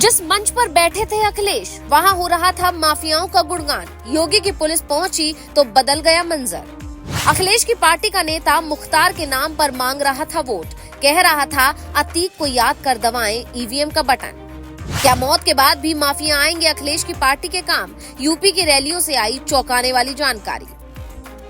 जिस मंच पर बैठे थे अखिलेश, वहां हो रहा था माफियाओं का गुणगान। योगी की पुलिस पहुंची तो बदल गया मंजर। अखिलेश की पार्टी का नेता मुख्तार के नाम पर मांग रहा था वोट, कह रहा था अतीक को याद कर दबाएं ईवीएम का बटन। क्या मौत के बाद भी माफिया आएंगे अखिलेश की पार्टी के काम? यूपी की रैलियों से आई चौंकाने वाली जानकारी।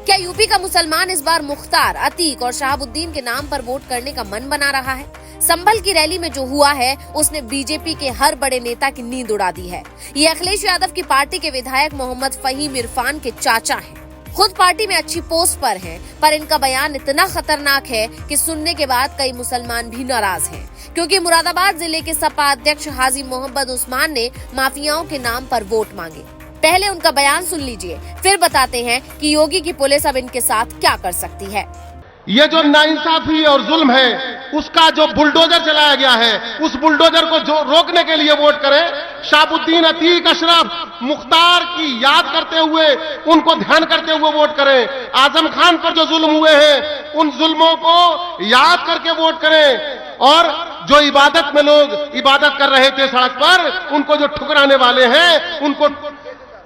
क्या यूपी का मुसलमान इस बार मुख्तार, अतीक और शहाबुद्दीन के नाम पर वोट करने का मन बना रहा है? संभल की रैली में जो हुआ है उसने बीजेपी के हर बड़े नेता की नींद उड़ा दी है। ये अखिलेश यादव की पार्टी के विधायक मोहम्मद फहीम इरफान के चाचा हैं। खुद पार्टी में अच्छी पोस्ट पर हैं, पर इनका बयान इतना खतरनाक है कि सुनने के बाद कई मुसलमान भी नाराज हैं, क्योंकि मुरादाबाद जिले के सपा अध्यक्ष हाजी मोहम्मद उस्मान ने माफियाओं के नाम पर वोट मांगे। पहले उनका बयान सुन लीजिए, फिर बताते हैं कि योगी की पुलिस अब इनके साथ क्या कर सकती है। ये जो नाइंसाफी और जुल्म है, उसका जो बुलडोजर चलाया गया है, उस बुलडोजर को जो रोकने के लिए वोट करें। शहाबुद्दीन, अतीक, अशरफ, मुख्तार की याद करते हुए, उनको ध्यान करते हुए वोट करें। आजम खान पर जो जुल्म हुए हैं, उन जुल्मों को याद करके वोट करें। और जो इबादत में लोग इबादत कर रहे थे सड़क पर, उनको जो ठुकराने वाले हैं, उनको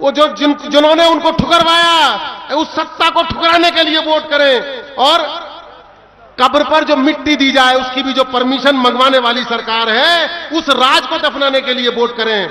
वो जो जिन्होंने उनको ठुकरवाया, उस सत्ता को ठुकराने के लिए वोट करें। और कब्र पर जो मिट्टी दी जाए, उसकी भी जो परमिशन मंगवाने वाली सरकार है, उस राज को दफनाने के लिए वोट करें।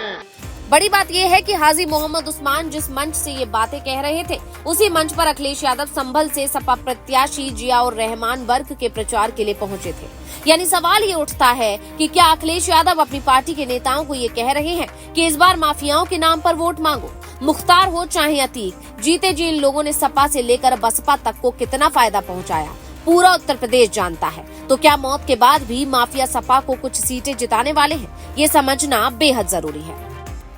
बड़ी बात यह है कि हाजी मोहम्मद उस्मान जिस मंच से ये बातें कह रहे थे, उसी मंच पर अखिलेश यादव संभल से सपा प्रत्याशी जियाउर रहमान वर्ग के प्रचार के लिए पहुंचे थे। यानी सवाल ये उठता है कि क्या अखिलेश यादव अपनी पार्टी के नेताओं को ये कह रहे हैं कि इस बार माफियाओं के नाम पर वोट मांगो? मुख्तार हो चाहे अतीक, जीते जी इन लोगों ने सपा से लेकर बसपा तक को कितना फायदा पहुंचाया, पूरा उत्तर प्रदेश जानता है। तो क्या मौत के बाद भी माफिया सपा को कुछ सीटें जिताने वाले हैं? ये समझना बेहद जरूरी है।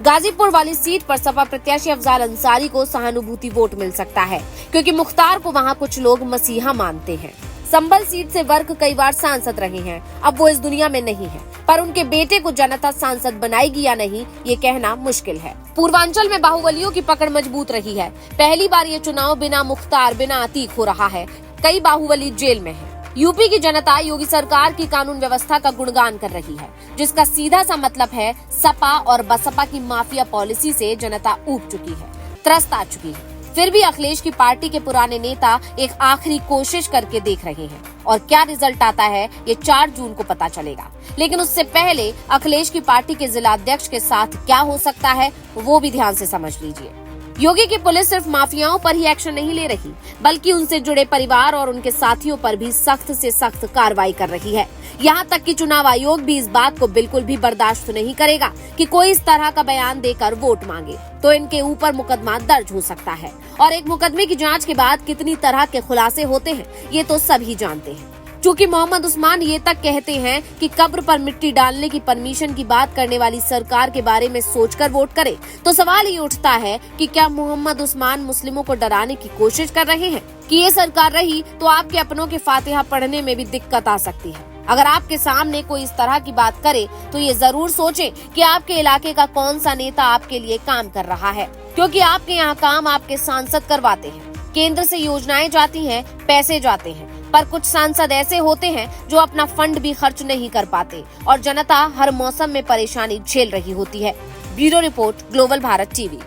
गाजीपुर वाली सीट पर सपा प्रत्याशी अफजाल अंसारी को सहानुभूति वोट मिल सकता है, क्योंकि मुख्तार को वहां कुछ लोग मसीहा मानते हैं। संभल सीट से वर्क कई बार सांसद रहे हैं, अब वो इस दुनिया में नहीं है, पर उनके बेटे को जनता सांसद बनाएगी या नहीं, ये कहना मुश्किल है। पूर्वांचल में बाहुबलियों की पकड़ मजबूत रही है। पहली बार ये चुनाव बिना मुख्तार, बिना अतीक हो रहा है। कई बाहुबली जेल में है। यूपी की जनता योगी सरकार की कानून व्यवस्था का गुणगान कर रही है, जिसका सीधा सा मतलब है सपा और बसपा की माफिया पॉलिसी से जनता ऊब चुकी है, त्रस्त आ चुकी है। फिर भी अखिलेश की पार्टी के पुराने नेता एक आखिरी कोशिश करके देख रहे हैं, और क्या रिजल्ट आता है ये 4 जून को पता चलेगा। लेकिन उससे पहले अखिलेश की पार्टी के जिला अध्यक्ष के साथ क्या हो सकता है, वो भी ध्यान से समझ लीजिए। योगी की पुलिस सिर्फ माफियाओं पर ही एक्शन नहीं ले रही, बल्कि उनसे जुड़े परिवार और उनके साथियों पर भी सख्त से सख्त कार्रवाई कर रही है। यहाँ तक कि चुनाव आयोग भी इस बात को बिल्कुल भी बर्दाश्त नहीं करेगा कि कोई इस तरह का बयान देकर वोट मांगे, तो इनके ऊपर मुकदमा दर्ज हो सकता है। और एक मुकदमे की जांच के बाद कितनी तरह के खुलासे होते हैं, ये तो सभी जानते हैं। चूँकि मोहम्मद उस्मान ये तक कहते हैं कि कब्र पर मिट्टी डालने की परमिशन की बात करने वाली सरकार के बारे में सोचकर वोट करें, तो सवाल ये उठता है कि क्या मोहम्मद उस्मान मुस्लिमों को डराने की कोशिश कर रहे हैं कि ये सरकार रही तो आपके अपनों के फातिहा पढ़ने में भी दिक्कत आ सकती है। अगर आपके सामने कोई इस तरह की बात करे तो ये जरूर सोचें कि आपके इलाके का कौन सा नेता आपके लिए काम कर रहा है, क्योंकि आपके यहाँ काम आपके सांसद करवाते हैं। केंद्र से योजनाएं जाती हैं, पैसे जाते हैं, पर कुछ सांसद ऐसे होते हैं जो अपना फंड भी खर्च नहीं कर पाते, और जनता हर मौसम में परेशानी झेल रही होती है। Bureau report, global Bharat TV.